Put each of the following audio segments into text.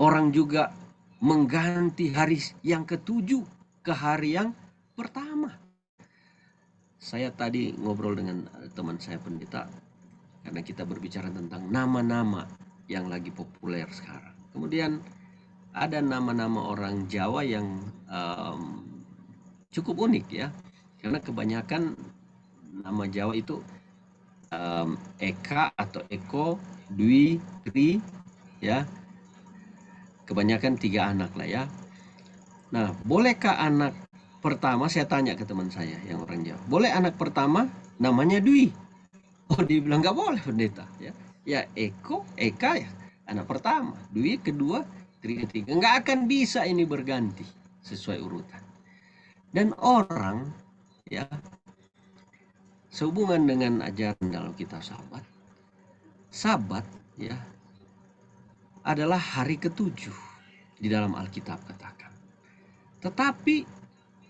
Orang juga mengganti hari yang ketujuh ke hari yang pertama. Saya tadi ngobrol dengan teman saya pendeta, karena kita berbicara tentang nama-nama yang lagi populer sekarang. Kemudian ada nama-nama orang Jawa yang cukup unik ya, karena kebanyakan nama Jawa itu Eka atau Eko, Dwi, Tri, ya, kebanyakan 3 anak lah ya. Nah, bolehkah anak pertama, saya tanya ke teman saya yang orang Jawa, boleh anak pertama namanya Dwi? Oh, dia bilang nggak boleh pendeta ya. Ya Eko, Eka ya anak pertama, Dwi kedua, Tri ketiga. Nggak akan bisa ini berganti sesuai urutan. Dan orang ya, sehubungan dengan ajaran dalam kitab Sabat ya adalah hari ketujuh di dalam Alkitab katakan. Tetapi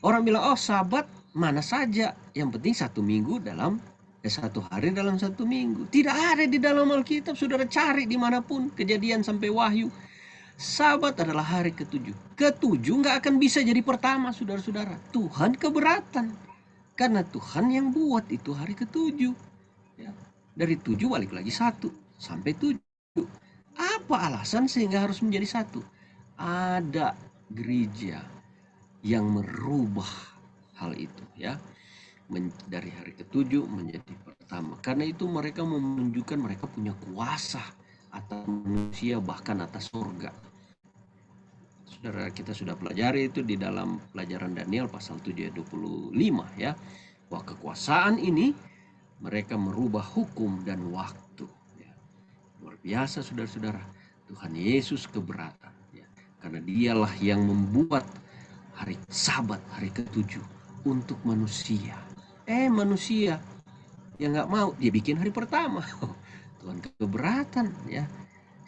orang bilang, oh Sabat mana saja, yang penting 1 minggu dalam 1 hari dalam 1 minggu. Tidak ada di dalam Alkitab, saudara cari dimanapun, Kejadian sampai Wahyu. Sabat adalah hari ketujuh. Ketujuh nggak akan bisa jadi pertama, saudara-saudara. Tuhan keberatan. Karena Tuhan yang buat itu hari ketujuh. Ya. Dari 7 balik lagi 1 sampai 7. Apa alasan sehingga harus menjadi 1? Ada gereja yang merubah hal itu ya, dari hari ketujuh menjadi pertama. Karena itu mereka menunjukkan mereka punya kuasa atas manusia, bahkan atas surga. Saudara, kita sudah pelajari itu di dalam pelajaran Daniel pasal 7 ayat 25 ya, bahwa kekuasaan ini mereka merubah hukum dan waktu ya. Luar biasa saudara-saudara, Tuhan Yesus keberatan ya, karena dialah yang membuat hari Sabat, hari ketujuh untuk manusia. Manusia yang nggak mau, dia bikin hari pertama. Tuhan keberatan ya.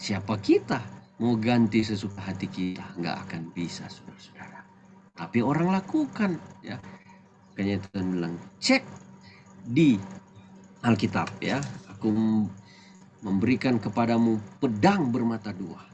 Siapa kita mau ganti sesuka hati kita? Nggak akan bisa, saudara-saudara. Tapi orang lakukan ya. Makanya Tuhan bilang, cek di Alkitab ya. Aku memberikan kepadamu pedang bermata dua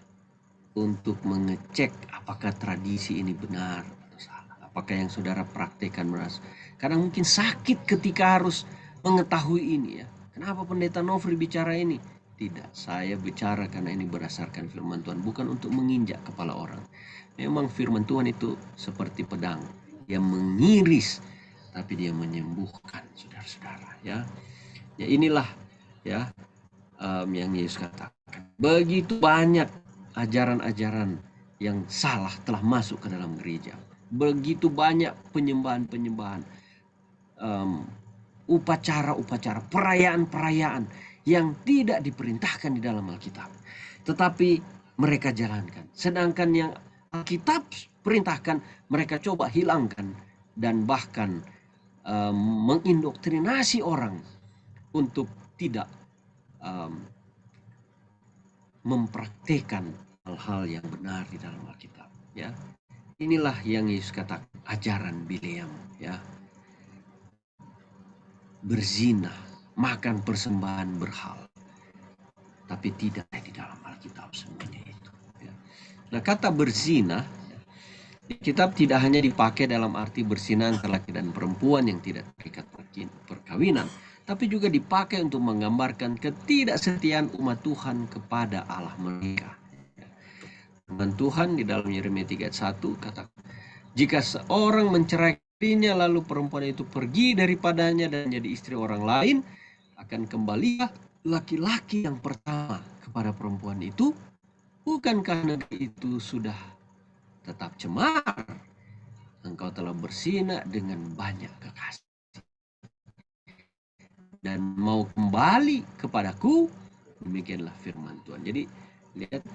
untuk mengecek apakah tradisi ini benar atau salah. Apakah yang saudara praktekkan merasa. Karena mungkin sakit ketika harus mengetahui ini ya. Kenapa pendeta Nofri bicara ini? Tidak, saya bicara karena ini berdasarkan firman Tuhan, bukan untuk menginjak kepala orang. Memang firman Tuhan itu seperti pedang yang mengiris, tapi dia menyembuhkan, saudara-saudara ya. Ya inilah ya yang Yesus katakan. Begitu banyak ajaran-ajaran yang salah telah masuk ke dalam gereja. Begitu banyak penyembahan-penyembahan, upacara-upacara, perayaan-perayaan yang tidak diperintahkan di dalam Alkitab. Tetapi mereka jalankan. Sedangkan yang Alkitab perintahkan, mereka coba hilangkan dan bahkan mengindoktrinasi orang untuk tidak mempraktikkan hal-hal yang benar di dalam Alkitab ya. Inilah yang Yesus katakan ajaran Bileam ya. Berzina, makan persembahan berhala, tapi tidak di dalam Alkitab semuanya itu ya. Nah, kata berzina di kitab tidak hanya dipakai dalam arti berzina antara laki dan perempuan yang tidak terikat perkawinan, tapi juga dipakai untuk menggambarkan ketidaksetiaan umat Tuhan kepada Allah mereka. Firman Tuhan di dalam Yeremia 3 ayat 1 katakan, jika seorang menceraikan istrinya lalu perempuan itu pergi daripadanya dan jadi istri orang lain, akan kembalilah laki-laki yang pertama kepada perempuan itu. Bukankah negeri itu sudah tetap cemar? Engkau telah berzina dengan banyak kekasih dan mau kembali kepadaku. Demikianlah firman Tuhan. Jadi lihat,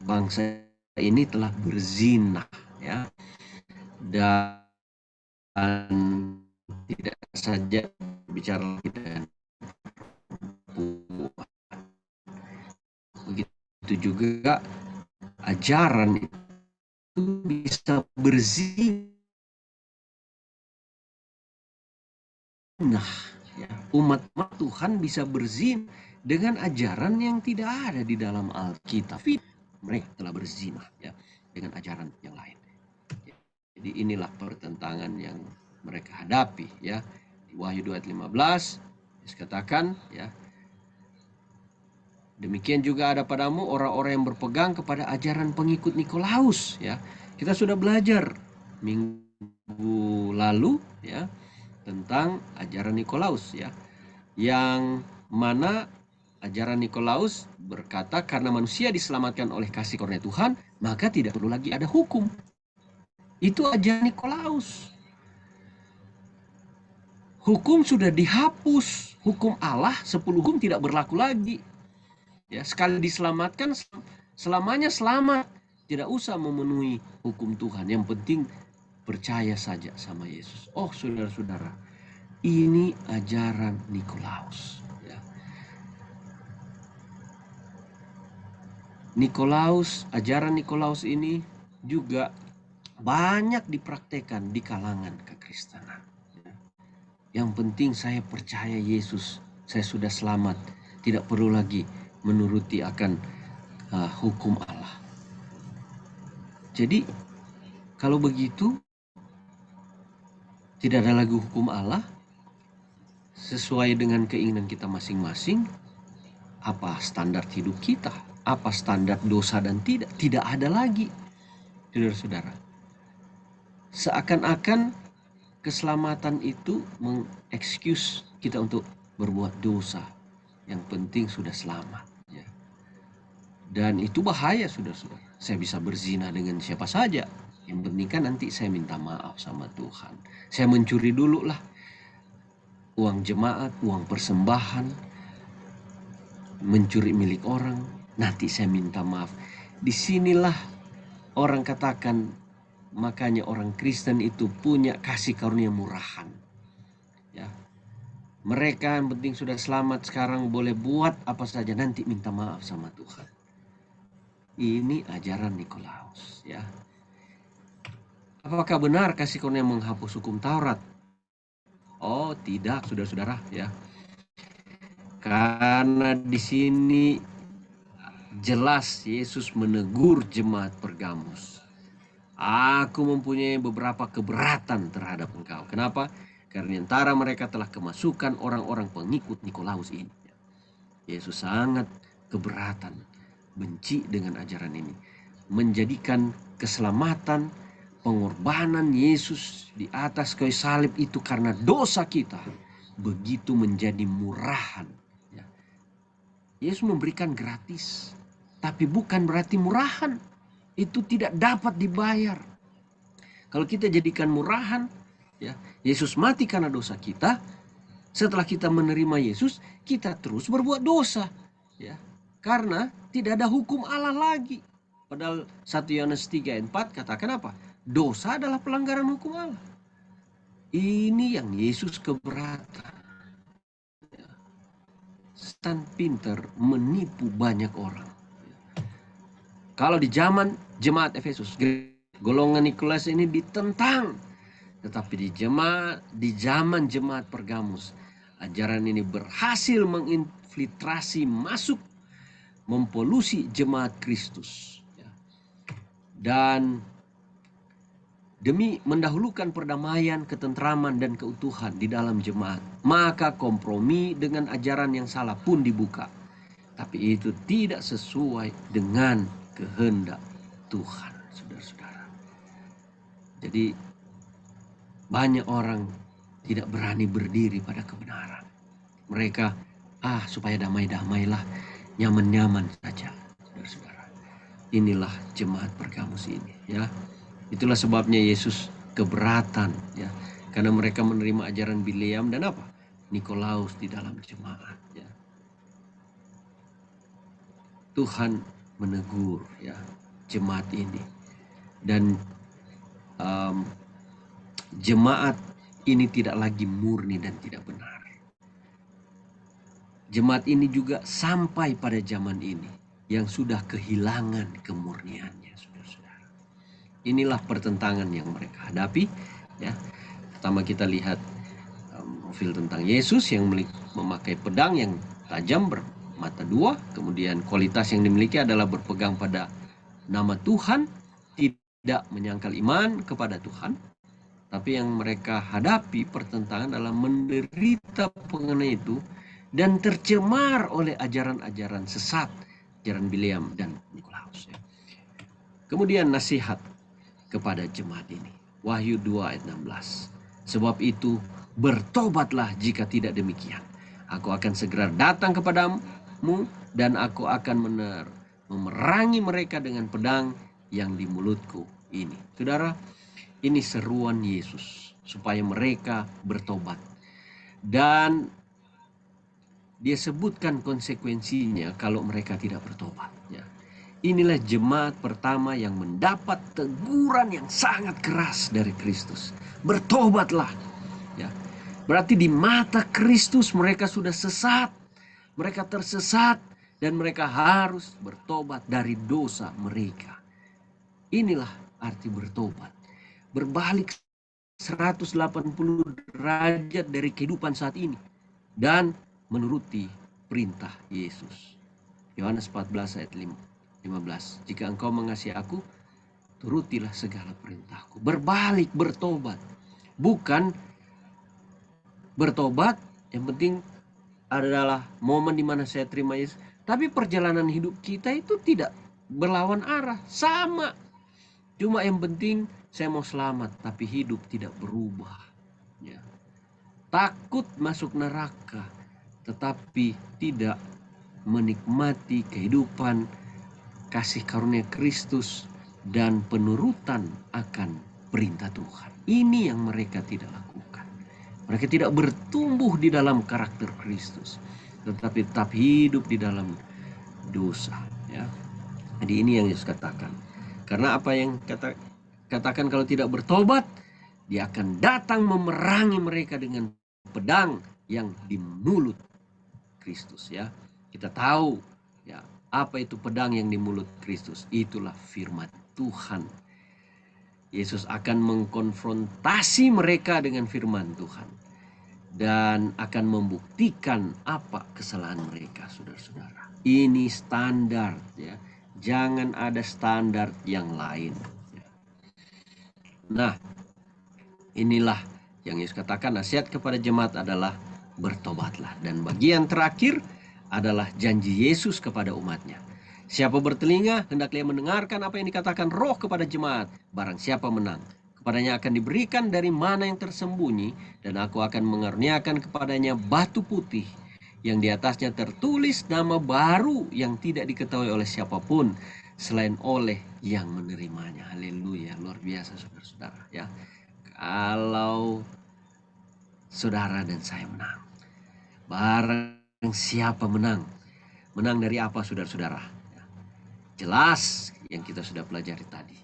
bangsa ini telah berzina ya, dan tidak saja bicara dengan perempuan, begitu juga ajaran itu bisa berzina ya. Umat Tuhan bisa berzina dengan ajaran yang tidak ada di dalam Alkitab. mereka telah berzina ya dengan ajaran yang lain. Jadi inilah pertentangan yang mereka hadapi ya. Di Wahyu 2 ayat 15 Yesus katakan ya, demikian juga ada padamu orang-orang yang berpegang kepada ajaran pengikut Nikolaus ya. Kita sudah belajar minggu lalu ya tentang ajaran Nikolaus ya, yang mana ajaran Nikolaus berkata karena manusia diselamatkan oleh kasih karunia Tuhan, maka tidak perlu lagi ada hukum. Itu ajaran Nikolaus. Hukum sudah dihapus, hukum Allah 10 hukum tidak berlaku lagi. Ya, sekali diselamatkan selamanya selamat, tidak usah memenuhi hukum Tuhan. Yang penting percaya saja sama Yesus. Oh, saudara-saudara, ini ajaran Nikolaus. Ya. Nikolaus, ajaran Nikolaus ini juga banyak dipraktekkan di kalangan kekristenan. Ya. Yang penting saya percaya Yesus, saya sudah selamat, tidak perlu lagi menuruti akan hukum Allah. Jadi kalau begitu tidak ada lagi hukum Allah, sesuai dengan keinginan kita masing-masing. Apa standar hidup kita, apa standar dosa dan tidak ada lagi, saudara-saudara. Seakan-akan keselamatan itu mengexcuse kita untuk berbuat dosa. Yang penting sudah selamat ya. Dan itu bahaya, saudara-saudara. Saya bisa berzina dengan siapa saja, yang penting kan nanti saya minta maaf sama Tuhan. Saya mencuri dulu lah uang jemaat, uang persembahan, mencuri milik orang, nanti saya minta maaf. Disinilah orang katakan, makanya orang Kristen itu punya kasih karunia murahan ya. Mereka yang penting sudah selamat sekarang, boleh buat apa saja, nanti minta maaf sama Tuhan. Ini ajaran Nikolaus ya. Apakah benar kasih karunia menghapus hukum Taurat? Oh tidak, saudara-saudara ya. Karena di sini jelas Yesus menegur jemaat Pergamus. Aku mempunyai beberapa keberatan terhadap engkau. Kenapa? Karena antara mereka telah kemasukan orang-orang pengikut Nikolaus ini. Yesus sangat keberatan, benci dengan ajaran ini. Menjadikan keselamatan, pengorbanan Yesus di atas kayu salib itu karena dosa kita begitu menjadi murahan. Yesus memberikan gratis, tapi bukan berarti murahan. Itu tidak dapat dibayar. Kalau kita jadikan murahan, ya, Yesus mati karena dosa kita. Setelah kita menerima Yesus, kita terus berbuat dosa, ya, karena tidak ada hukum Allah lagi. Padahal 1 Yohanes 3 ayat 4 katakan apa? Dosa adalah pelanggaran hukum Allah. Ini yang Yesus keberatan. Setan pintar menipu banyak orang. Kalau di zaman jemaat Efesus, golongan Nikolaus ini ditentang. Tetapi di zaman jemaat Pergamus, ajaran ini berhasil menginfiltrasi masuk, mempolusi jemaat Kristus. Dan demi mendahulukan perdamaian, ketentraman, dan keutuhan di dalam jemaat, maka kompromi dengan ajaran yang salah pun dibuka. Tapi itu tidak sesuai dengan kehendak Tuhan, saudara-saudara. Jadi banyak orang tidak berani berdiri pada kebenaran. Mereka, supaya damai-damailah, nyaman-nyaman saja, saudara-saudara. Inilah jemaat Pergamus ini, ya. Itulah sebabnya Yesus keberatan, ya, karena mereka menerima ajaran Bileam dan apa? Nikolaus di dalam jemaat, ya. Tuhan menegur, ya, jemaat ini, dan jemaat ini tidak lagi murni dan tidak benar. Jemaat ini juga sampai pada zaman ini yang sudah kehilangan kemurniannya, saudara-saudara. Inilah pertentangan yang mereka hadapi, ya. Pertama kita lihat profil tentang Yesus yang memakai pedang yang tajam bermata dua. Kemudian kualitas yang dimiliki adalah berpegang pada nama Tuhan, tidak menyangkal iman kepada Tuhan, tapi yang mereka hadapi pertentangan adalah menderita mengenai itu dan tercemar oleh ajaran-ajaran sesat, ajaran Bileam dan Nikolaus. Kemudian nasihat kepada jemaat ini, Wahyu 2 ayat 16. Sebab itu bertobatlah, jika tidak demikian aku akan segera datang kepadamu dan aku akan memerangi mereka dengan pedang yang di mulutku ini. Saudara, ini seruan Yesus supaya mereka bertobat. Dan dia sebutkan konsekuensinya kalau mereka tidak bertobat. Ya. Inilah jemaat pertama yang mendapat teguran yang sangat keras dari Kristus. Bertobatlah. Ya. Berarti di mata Kristus mereka sudah sesat. Mereka tersesat dan mereka harus bertobat dari dosa mereka. Inilah arti bertobat. Berbalik 180 derajat dari kehidupan saat ini dan menuruti perintah Yesus. Yohanes 14 ayat 15. Jika engkau mengasihi aku, turutilah segala perintahku. Berbalik, bertobat. Bukan bertobat yang penting adalah momen di mana saya terima Yesus, tapi perjalanan hidup kita itu tidak berlawan arah, sama. Cuma yang penting saya mau selamat, tapi hidup tidak berubah. Ya. Takut masuk neraka, tetapi tidak menikmati kehidupan kasih karunia Kristus dan penurutan akan perintah Tuhan. Ini yang mereka tidak lakukan. Mereka tidak bertumbuh di dalam karakter Kristus, tetapi tetap hidup di dalam dosa. Ya. Jadi ini yang Yesus katakan. Karena apa yang katakan kalau tidak bertobat, dia akan datang memerangi mereka dengan pedang yang di mulut Kristus. Ya, kita tahu ya apa itu pedang yang di mulut Kristus. Itulah firman Tuhan. Yesus akan mengkonfrontasi mereka dengan firman Tuhan dan akan membuktikan apa kesalahan mereka, saudara-saudara. Ini standar, ya. Jangan ada standar yang lain. Nah, inilah yang Yesus katakan, nasihat kepada jemaat adalah bertobatlah. Dan bagian terakhir adalah janji Yesus kepada umatnya. Siapa bertelinga, hendaklah mendengarkan apa yang dikatakan Roh kepada jemaat. Barang siapa menang, kepadanya akan diberikan dari mana yang tersembunyi, dan aku akan mengaruniakan kepadanya batu putih, yang di atasnya tertulis nama baru yang tidak diketahui oleh siapapun selain oleh yang menerimanya. Haleluya, luar biasa saudara-saudara. Ya, kalau saudara dan saya menang, barang siapa menang, menang dari apa saudara-saudara? Jelas yang kita sudah pelajari tadi,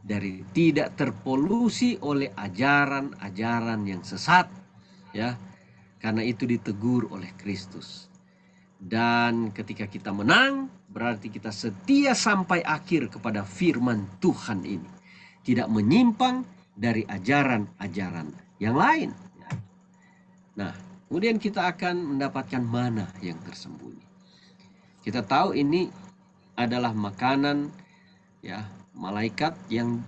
dari tidak terpolusi oleh ajaran-ajaran yang sesat, ya. Karena itu ditegur oleh Kristus. Dan ketika kita menang, berarti kita setia sampai akhir kepada firman Tuhan ini. Tidak menyimpang dari ajaran-ajaran yang lain. Nah, kemudian kita akan mendapatkan mana yang tersembunyi. Kita tahu ini adalah makanan, ya, malaikat yang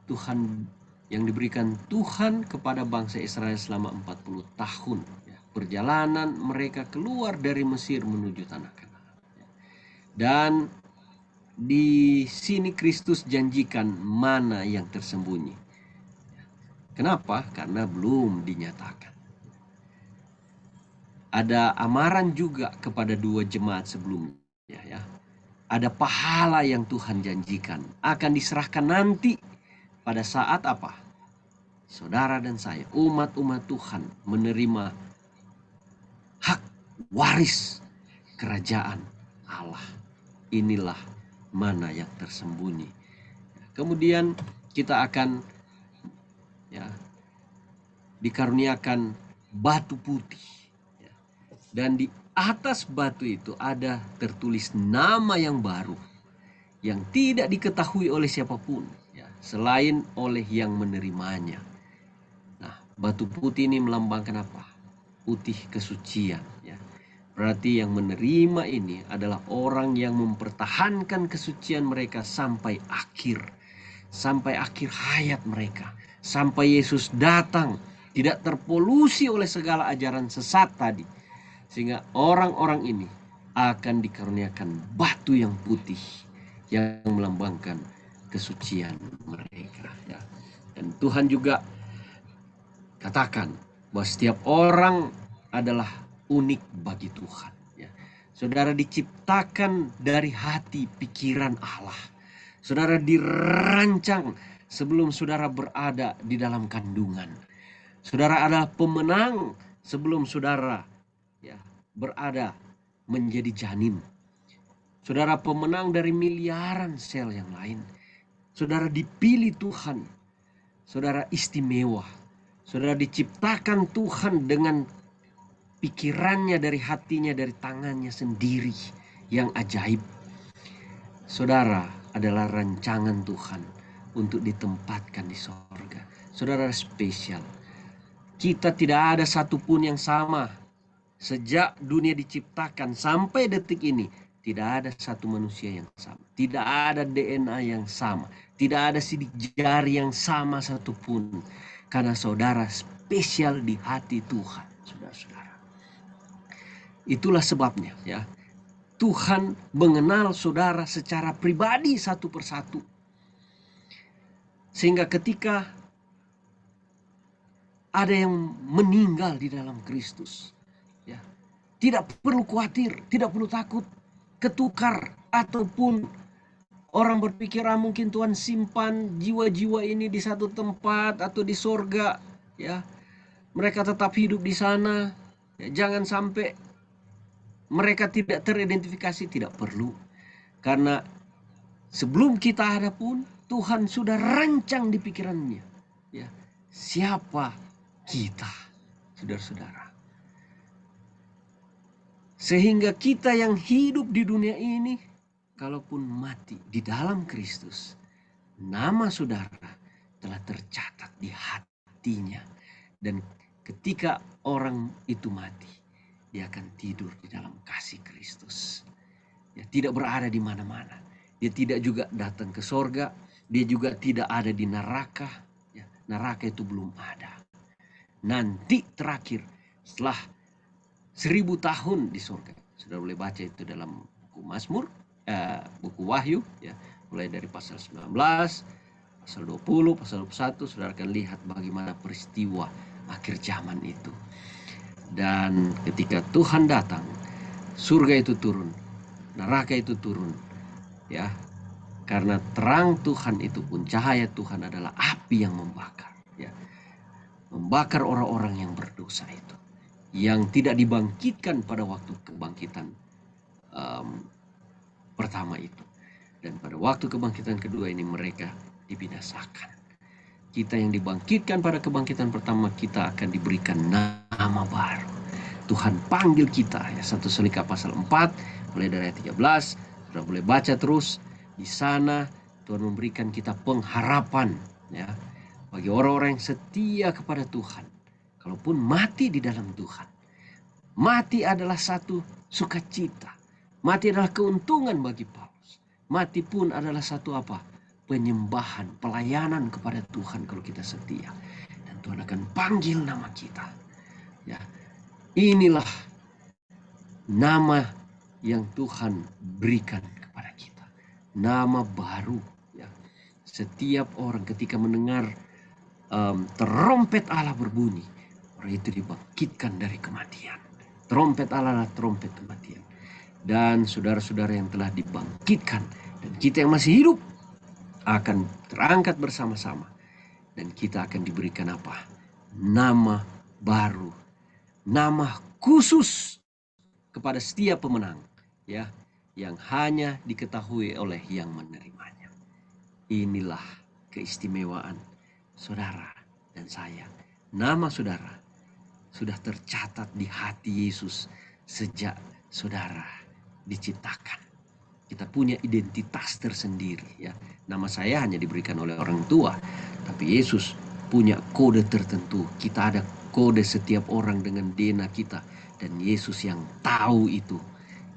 Tuhan, yang diberikan Tuhan kepada bangsa Israel selama 40 tahun. Perjalanan mereka keluar dari Mesir menuju tanah Kanaan. Dan di sini Kristus janjikan mana yang tersembunyi. Kenapa? Karena belum dinyatakan. Ada amaran juga kepada dua jemaat sebelumnya, ya. Ada pahala yang Tuhan janjikan akan diserahkan nanti pada saat apa? Saudara dan saya, umat-umat Tuhan, menerima hak waris kerajaan Allah. Inilah mana yang tersembunyi. Kemudian kita akan, ya, dikaruniakan batu putih, ya. Dan di atas batu itu ada tertulis nama yang baru yang tidak diketahui oleh siapapun, ya, selain oleh yang menerimanya. Nah, batu putih ini melambangkan apa? Putih kesucian, ya. Berarti yang menerima ini adalah orang yang mempertahankan kesucian mereka sampai akhir hayat mereka, sampai Yesus datang, tidak terpolusi oleh segala ajaran sesat tadi, sehingga orang-orang ini akan dikaruniakan batu yang putih yang melambangkan kesucian mereka, ya. Dan Tuhan juga katakan bahwa setiap orang adalah unik bagi Tuhan, ya. Saudara diciptakan dari hati pikiran Allah. Saudara dirancang sebelum saudara berada di dalam kandungan. Saudara adalah pemenang sebelum saudara, ya, berada menjadi janin. Saudara pemenang dari miliaran sel yang lain. Saudara dipilih Tuhan. Saudara istimewa. Saudara diciptakan Tuhan dengan pikirannya, dari hatinya, dari tangannya sendiri yang ajaib. Saudara adalah rancangan Tuhan untuk ditempatkan di sorga. Saudara spesial. Kita tidak ada satupun yang sama. Sejak dunia diciptakan sampai detik ini, tidak ada satu manusia yang sama. Tidak ada DNA yang sama. Tidak ada sidik jari yang sama satupun. Karena saudara spesial di hati Tuhan, saudara-saudara. Itulah sebabnya, ya, Tuhan mengenal saudara secara pribadi satu persatu. Sehingga ketika ada yang meninggal di dalam Kristus, ya, tidak perlu khawatir, tidak perlu takut, ketukar, ataupun orang berpikir mungkin Tuhan simpan jiwa-jiwa ini di satu tempat atau di sorga, ya, mereka tetap hidup di sana, ya, jangan sampai mereka tidak teridentifikasi. Tidak perlu, karena sebelum kita ada pun Tuhan sudah rancang di pikirannya, ya, siapa kita, saudara-saudara. Sehingga kita yang hidup di dunia ini, kalaupun mati di dalam Kristus, nama saudara telah tercatat di hatinya. Dan ketika orang itu mati, dia akan tidur di dalam kasih Kristus. Ya, tidak berada di mana-mana. Dia tidak juga datang ke sorga. Dia juga tidak ada di neraka. Ya, neraka itu belum ada. Nanti terakhir setelah 1000 tahun di sorga. Sudah boleh baca itu dalam buku Mazmur, buku Wahyu, ya, mulai dari pasal 19, pasal 20, pasal 21, saudara akan lihat bagaimana peristiwa akhir zaman itu. Dan ketika Tuhan datang, surga itu turun, neraka itu turun, ya, karena terang Tuhan itu pun, cahaya Tuhan adalah api yang membakar, ya, membakar orang-orang yang berdosa itu, yang tidak dibangkitkan pada waktu kebangkitan pertama itu. Dan pada waktu kebangkitan kedua ini mereka dibinasakan. Kita yang dibangkitkan pada kebangkitan pertama, kita akan diberikan nama baru. Tuhan panggil kita, ya, 1 Tesalonika pasal 4 mulai dari ayat 13. Sudah boleh baca terus. Di sana Tuhan memberikan kita pengharapan, ya, bagi orang-orang yang setia kepada Tuhan. Kalaupun mati di dalam Tuhan, mati adalah satu sukacita. Mati adalah keuntungan bagi Paulus. Mati pun adalah satu apa? Penyembahan, pelayanan kepada Tuhan kalau kita setia. Dan Tuhan akan panggil nama kita. Ya, inilah nama yang Tuhan berikan kepada kita. Nama baru, ya. Setiap orang ketika mendengar terompet Allah berbunyi, orang itu dibangkitkan dari kematian. Terompet Allah adalah terompet kematian. Dan saudara-saudara yang telah dibangkitkan dan kita yang masih hidup akan terangkat bersama-sama. Dan kita akan diberikan apa? Nama baru. Nama khusus kepada setiap pemenang, ya, yang hanya diketahui oleh yang menerimanya. Inilah keistimewaan saudara dan saya. Nama saudara sudah tercatat di hati Yesus sejak saudara diciptakan. Kita punya identitas tersendiri, ya. Nama saya hanya diberikan oleh orang tua, tapi Yesus punya kode tertentu. Kita ada kode, setiap orang dengan DNA kita Dan Yesus yang tahu itu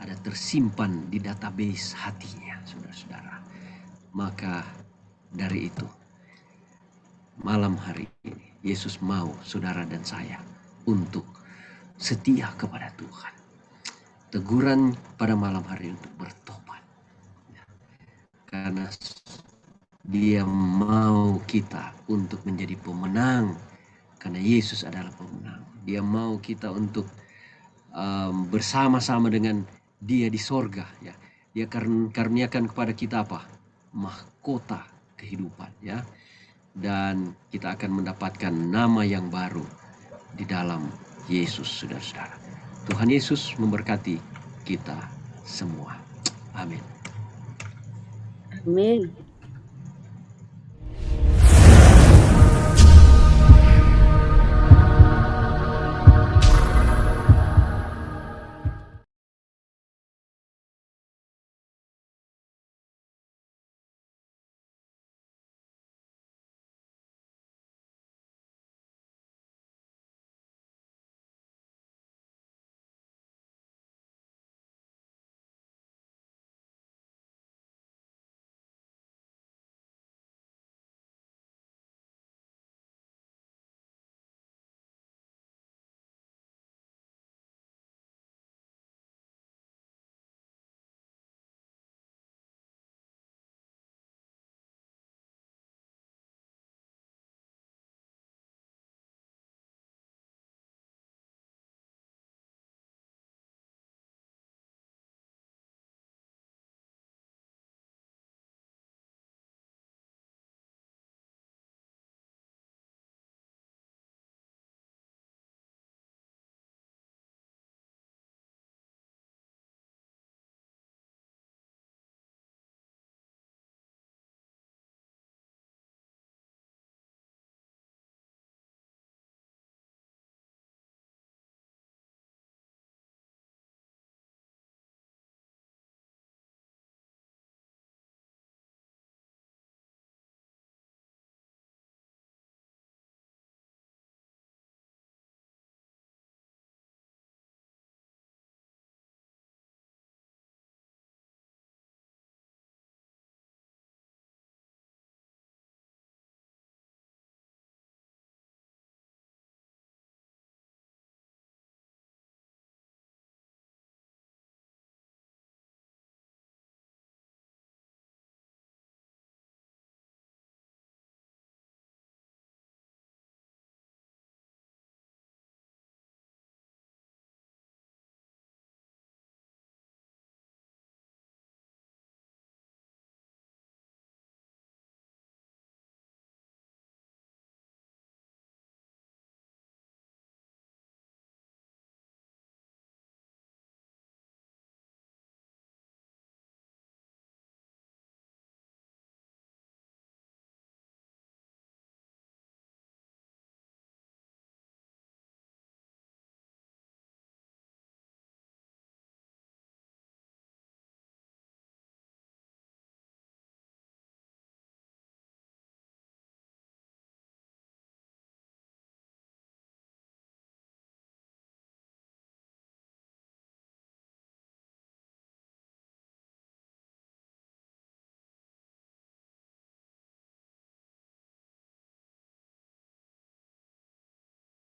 ada tersimpan di database hatinya, saudara-saudara. Maka dari itu, malam hari ini Yesus mau saudara dan saya untuk setia kepada Tuhan. Teguran pada malam hari untuk bertobat. Karena Dia mau kita untuk menjadi pemenang. Karena Yesus adalah pemenang. Dia mau kita untuk bersama-sama dengan Dia di sorga, ya. Dia karuniakan kepada kita apa? Mahkota kehidupan, ya. Dan kita akan mendapatkan nama yang baru di dalam Yesus, saudara-saudara. Tuhan Yesus memberkati kita semua. Amin. Amin.